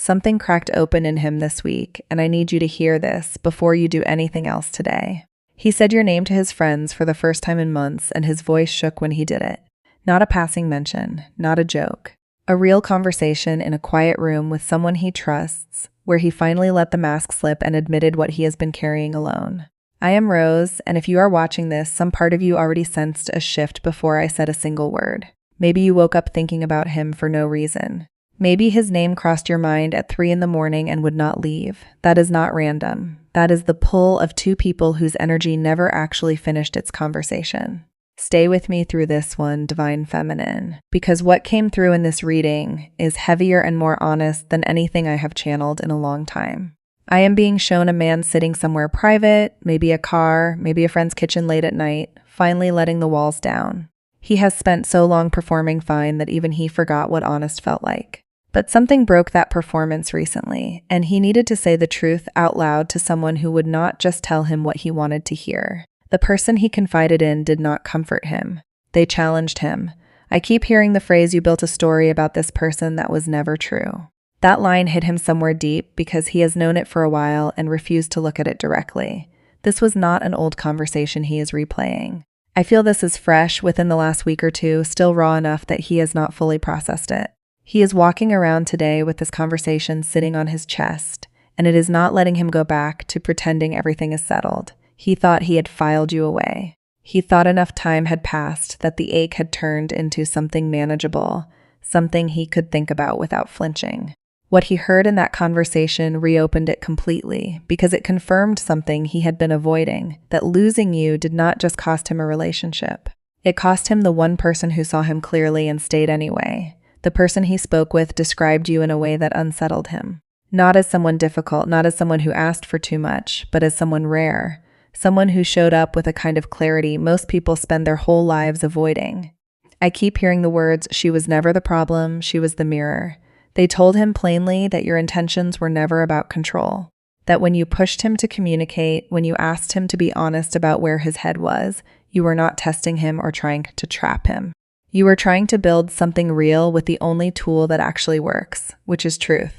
Something cracked open in him this week, and I need you to hear this before you do anything else today. He said your name to his friends for the first time in months, and his voice shook when he did it. Not a passing mention, not a joke. A real conversation in a quiet room with someone he trusts, where he finally let the mask slip and admitted what he has been carrying alone. I am Rose, and if you are watching this, some part of you already sensed a shift before I said a single word. Maybe you woke up thinking about him for no reason. Maybe his name crossed your mind at 3 a.m. and would not leave. That is not random. That is the pull of two people whose energy never actually finished its conversation. Stay with me through this one, Divine Feminine, because what came through in this reading is heavier and more honest than anything I have channeled in a long time. I am being shown a man sitting somewhere private, maybe a car, maybe a friend's kitchen late at night, finally letting the walls down. He has spent so long performing fine that even he forgot what honest felt like. But something broke that performance recently, and he needed to say the truth out loud to someone who would not just tell him what he wanted to hear. The person he confided in did not comfort him. They challenged him. I keep hearing the phrase, "You built a story about this person that was never true." That line hit him somewhere deep because he has known it for a while and refused to look at it directly. This was not an old conversation he is replaying. I feel this is fresh within the last week or two, still raw enough that he has not fully processed it. He is walking around today with this conversation sitting on his chest, and it is not letting him go back to pretending everything is settled. He thought he had filed you away. He thought enough time had passed that the ache had turned into something manageable, something he could think about without flinching. What he heard in that conversation reopened it completely because it confirmed something he had been avoiding, that losing you did not just cost him a relationship. It cost him the one person who saw him clearly and stayed anyway. The person he spoke with described you in a way that unsettled him. Not as someone difficult, not as someone who asked for too much, but as someone rare. Someone who showed up with a kind of clarity most people spend their whole lives avoiding. I keep hearing the words, "She was never the problem, she was the mirror." They told him plainly that your intentions were never about control. That when you pushed him to communicate, when you asked him to be honest about where his head was, you were not testing him or trying to trap him. You were trying to build something real with the only tool that actually works, which is truth.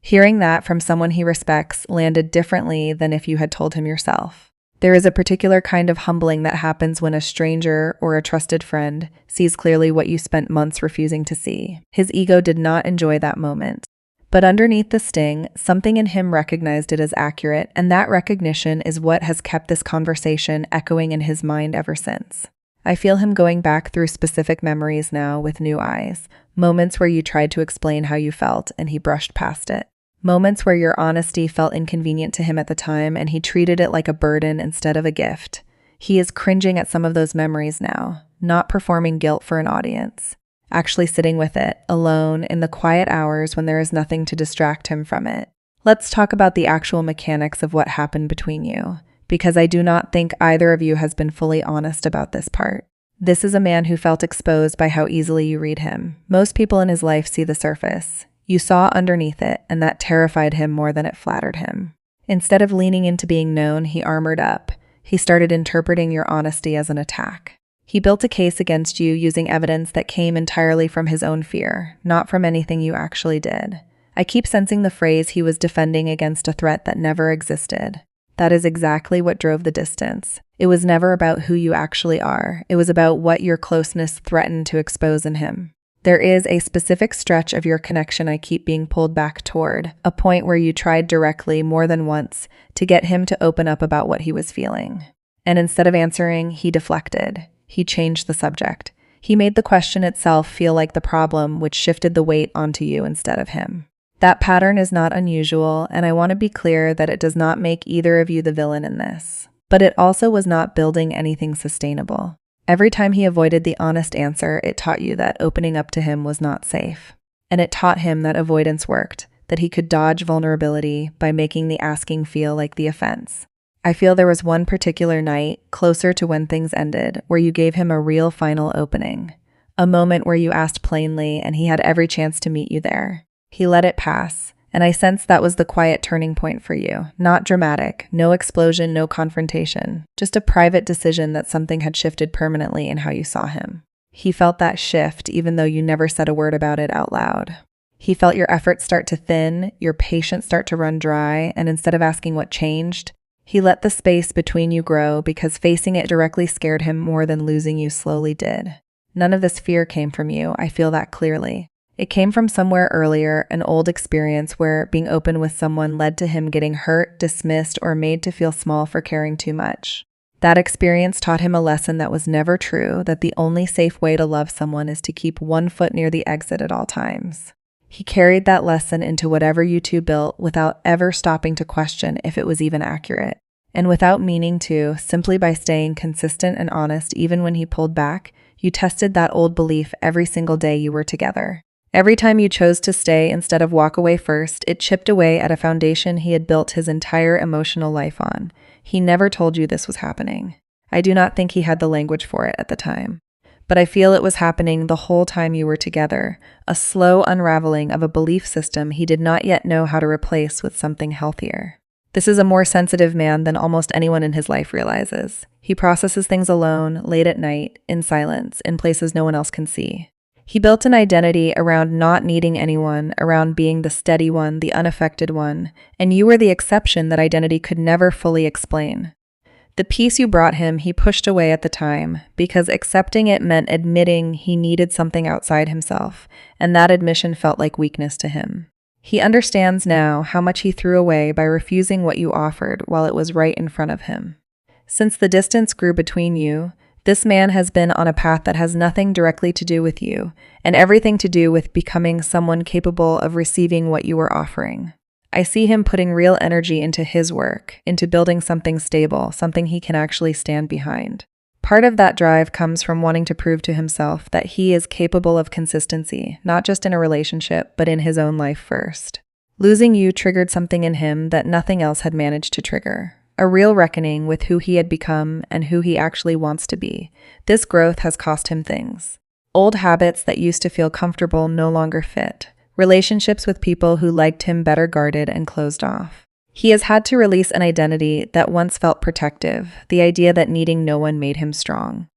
Hearing that from someone he respects landed differently than if you had told him yourself. There is a particular kind of humbling that happens when a stranger or a trusted friend sees clearly what you spent months refusing to see. His ego did not enjoy that moment. But underneath the sting, something in him recognized it as accurate, and that recognition is what has kept this conversation echoing in his mind ever since. I feel him going back through specific memories now with new eyes, moments where you tried to explain how you felt and he brushed past it. Moments where your honesty felt inconvenient to him at the time and he treated it like a burden instead of a gift. He is cringing at some of those memories now, not performing guilt for an audience, actually sitting with it, alone, in the quiet hours when there is nothing to distract him from it. Let's talk about the actual mechanics of what happened between you, because I do not think either of you has been fully honest about this part. This is a man who felt exposed by how easily you read him. Most people in his life see the surface. You saw underneath it, and that terrified him more than it flattered him. Instead of leaning into being known, he armored up. He started interpreting your honesty as an attack. He built a case against you using evidence that came entirely from his own fear, not from anything you actually did. I keep sensing the phrase he was defending against a threat that never existed. That is exactly what drove the distance. It was never about who you actually are. It was about what your closeness threatened to expose in him. There is a specific stretch of your connection I keep being pulled back toward, a point where you tried directly more than once to get him to open up about what he was feeling. And instead of answering, he deflected. He changed the subject. He made the question itself feel like the problem, which shifted the weight onto you instead of him. That pattern is not unusual, and I want to be clear that it does not make either of you the villain in this. But it also was not building anything sustainable. Every time he avoided the honest answer, it taught you that opening up to him was not safe. And it taught him that avoidance worked, that he could dodge vulnerability by making the asking feel like the offense. I feel there was one particular night, closer to when things ended, where you gave him a real final opening. A moment where you asked plainly, and he had every chance to meet you there. He let it pass, and I sensed that was the quiet turning point for you. Not dramatic, no explosion, no confrontation, just a private decision that something had shifted permanently in how you saw him. He felt that shift even though you never said a word about it out loud. He felt your efforts start to thin, your patience start to run dry, and instead of asking what changed, he let the space between you grow because facing it directly scared him more than losing you slowly did. None of this fear came from you, I feel that clearly. It came from somewhere earlier, an old experience where being open with someone led to him getting hurt, dismissed, or made to feel small for caring too much. That experience taught him a lesson that was never true, that the only safe way to love someone is to keep one foot near the exit at all times. He carried that lesson into whatever you two built without ever stopping to question if it was even accurate. And without meaning to, simply by staying consistent and honest even when he pulled back, you tested that old belief every single day you were together. Every time you chose to stay instead of walk away first, it chipped away at a foundation he had built his entire emotional life on. He never told you this was happening. I do not think he had the language for it at the time. But I feel it was happening the whole time you were together, a slow unraveling of a belief system he did not yet know how to replace with something healthier. This is a more sensitive man than almost anyone in his life realizes. He processes things alone, late at night, in silence, in places no one else can see. He built an identity around not needing anyone, around being the steady one, the unaffected one, and you were the exception that identity could never fully explain. The peace you brought him, he pushed away at the time, because accepting it meant admitting he needed something outside himself, and that admission felt like weakness to him. He understands now how much he threw away by refusing what you offered while it was right in front of him. Since the distance grew between you, this man has been on a path that has nothing directly to do with you, and everything to do with becoming someone capable of receiving what you were offering. I see him putting real energy into his work, into building something stable, something he can actually stand behind. Part of that drive comes from wanting to prove to himself that he is capable of consistency, not just in a relationship, but in his own life first. Losing you triggered something in him that nothing else had managed to trigger. A real reckoning with who he had become and who he actually wants to be. This growth has cost him things. Old habits that used to feel comfortable no longer fit. Relationships with people who liked him better guarded and closed off. He has had to release an identity that once felt protective, the idea that needing no one made him strong.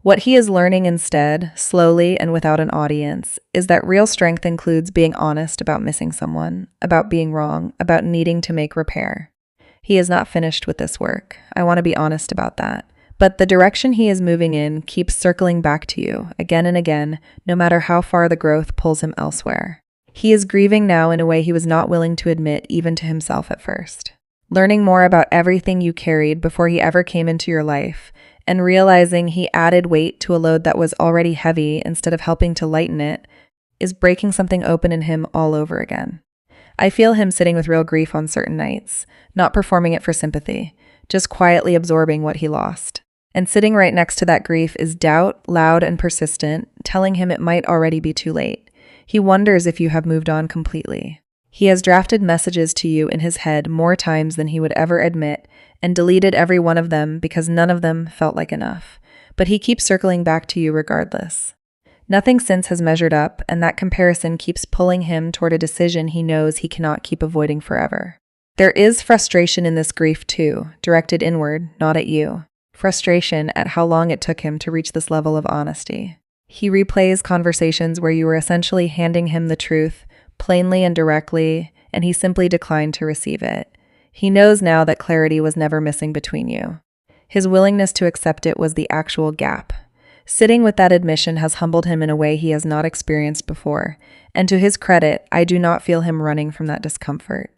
What he is learning instead, slowly and without an audience, is that real strength includes being honest about missing someone, about being wrong, about needing to make repair. He is not finished with this work. I want to be honest about that. But the direction he is moving in keeps circling back to you, again and again, no matter how far the growth pulls him elsewhere. He is grieving now in a way he was not willing to admit even to himself at first. Learning more about everything you carried before he ever came into your life, and realizing he added weight to a load that was already heavy instead of helping to lighten it, is breaking something open in him all over again. I feel him sitting with real grief on certain nights, not performing it for sympathy, just quietly absorbing what he lost. And sitting right next to that grief is doubt, loud and persistent, telling him it might already be too late. He wonders if you have moved on completely. He has drafted messages to you in his head more times than he would ever admit, and deleted every one of them because none of them felt like enough. But he keeps circling back to you regardless. Nothing since has measured up, and that comparison keeps pulling him toward a decision he knows he cannot keep avoiding forever. There is frustration in this grief too, directed inward, not at you. Frustration at how long it took him to reach this level of honesty. He replays conversations where you were essentially handing him the truth, plainly and directly, and he simply declined to receive it. He knows now that clarity was never missing between you. His willingness to accept it was the actual gap. Sitting with that admission has humbled him in a way he has not experienced before, and to his credit, I do not feel him running from that discomfort.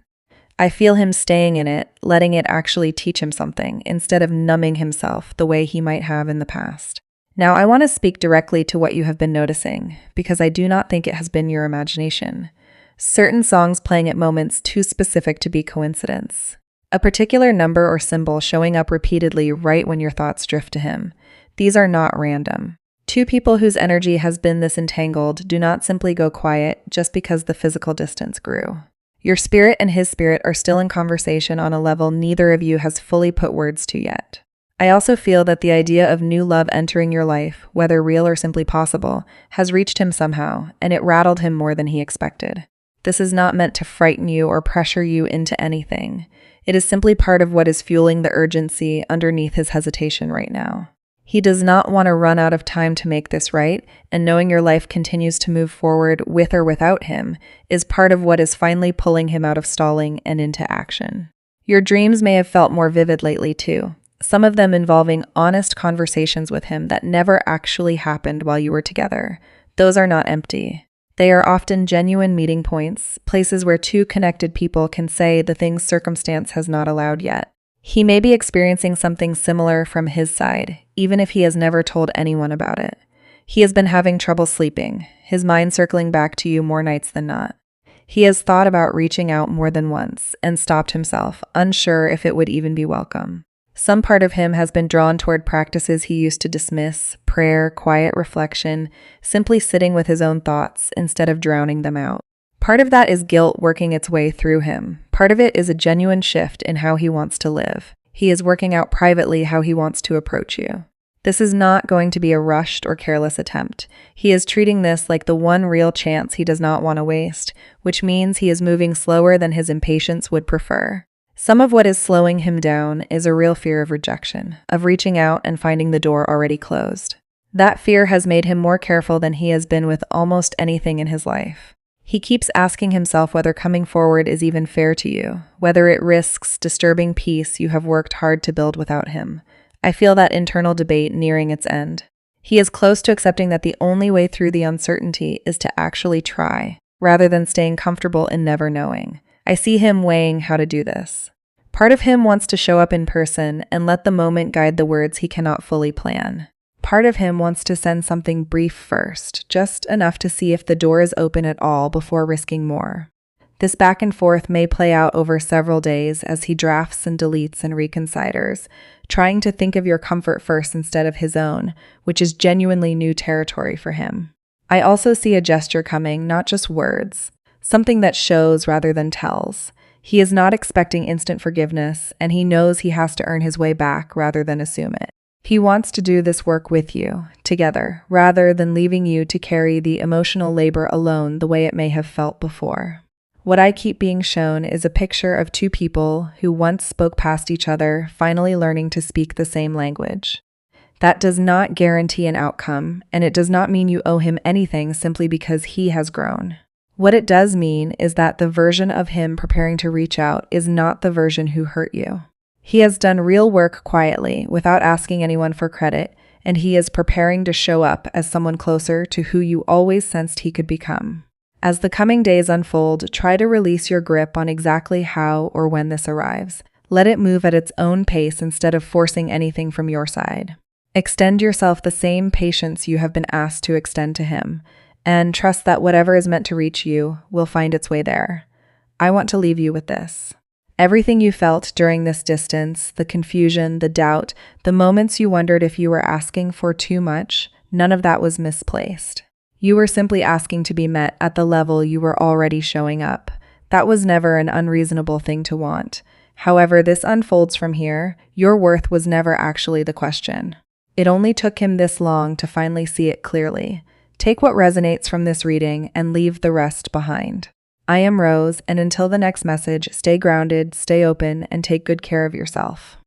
I feel him staying in it, letting it actually teach him something, instead of numbing himself the way he might have in the past. Now, I want to speak directly to what you have been noticing, because I do not think it has been your imagination. Certain songs playing at moments too specific to be coincidence. A particular number or symbol showing up repeatedly right when your thoughts drift to him. These are not random. Two people whose energy has been this entangled do not simply go quiet just because the physical distance grew. Your spirit and his spirit are still in conversation on a level neither of you has fully put words to yet. I also feel that the idea of new love entering your life, whether real or simply possible, has reached him somehow, and it rattled him more than he expected. This is not meant to frighten you or pressure you into anything. It is simply part of what is fueling the urgency underneath his hesitation right now. He does not want to run out of time to make this right, and knowing your life continues to move forward with or without him is part of what is finally pulling him out of stalling and into action. Your dreams may have felt more vivid lately too, some of them involving honest conversations with him that never actually happened while you were together. Those are not empty. They are often genuine meeting points, places where two connected people can say the things circumstance has not allowed yet. He may be experiencing something similar from his side, even if he has never told anyone about it. He has been having trouble sleeping, his mind circling back to you more nights than not. He has thought about reaching out more than once and stopped himself, unsure if it would even be welcome. Some part of him has been drawn toward practices he used to dismiss, prayer, quiet reflection, simply sitting with his own thoughts instead of drowning them out. Part of that is guilt working its way through him. Part of it is a genuine shift in how he wants to live. He is working out privately how he wants to approach you. This is not going to be a rushed or careless attempt. He is treating this like the one real chance he does not want to waste, which means he is moving slower than his impatience would prefer. Some of what is slowing him down is a real fear of rejection, of reaching out and finding the door already closed. That fear has made him more careful than he has been with almost anything in his life. He keeps asking himself whether coming forward is even fair to you, whether it risks disturbing peace you have worked hard to build without him. I feel that internal debate nearing its end. He is close to accepting that the only way through the uncertainty is to actually try, rather than staying comfortable in never knowing. I see him weighing how to do this. Part of him wants to show up in person and let the moment guide the words he cannot fully plan. Part of him wants to send something brief first, just enough to see if the door is open at all before risking more. This back and forth may play out over several days as he drafts and deletes and reconsiders, trying to think of your comfort first instead of his own, which is genuinely new territory for him. I also see a gesture coming, not just words. Something that shows rather than tells. He is not expecting instant forgiveness, and he knows he has to earn his way back rather than assume it. He wants to do this work with you, together, rather than leaving you to carry the emotional labor alone the way it may have felt before. What I keep being shown is a picture of two people who once spoke past each other, finally learning to speak the same language. That does not guarantee an outcome, and it does not mean you owe him anything simply because he has grown. What it does mean is that the version of him preparing to reach out is not the version who hurt you. He has done real work quietly, without asking anyone for credit, and he is preparing to show up as someone closer to who you always sensed he could become. As the coming days unfold, try to release your grip on exactly how or when this arrives. Let it move at its own pace instead of forcing anything from your side. Extend yourself the same patience you have been asked to extend to him, and trust that whatever is meant to reach you will find its way there. I want to leave you with this. Everything you felt during this distance, the confusion, the doubt, the moments you wondered if you were asking for too much, none of that was misplaced. You were simply asking to be met at the level you were already showing up. That was never an unreasonable thing to want. However, this unfolds from here. Your worth was never actually the question. It only took him this long to finally see it clearly. Take what resonates from this reading and leave the rest behind. I am Rose, and until the next message, stay grounded, stay open, and take good care of yourself.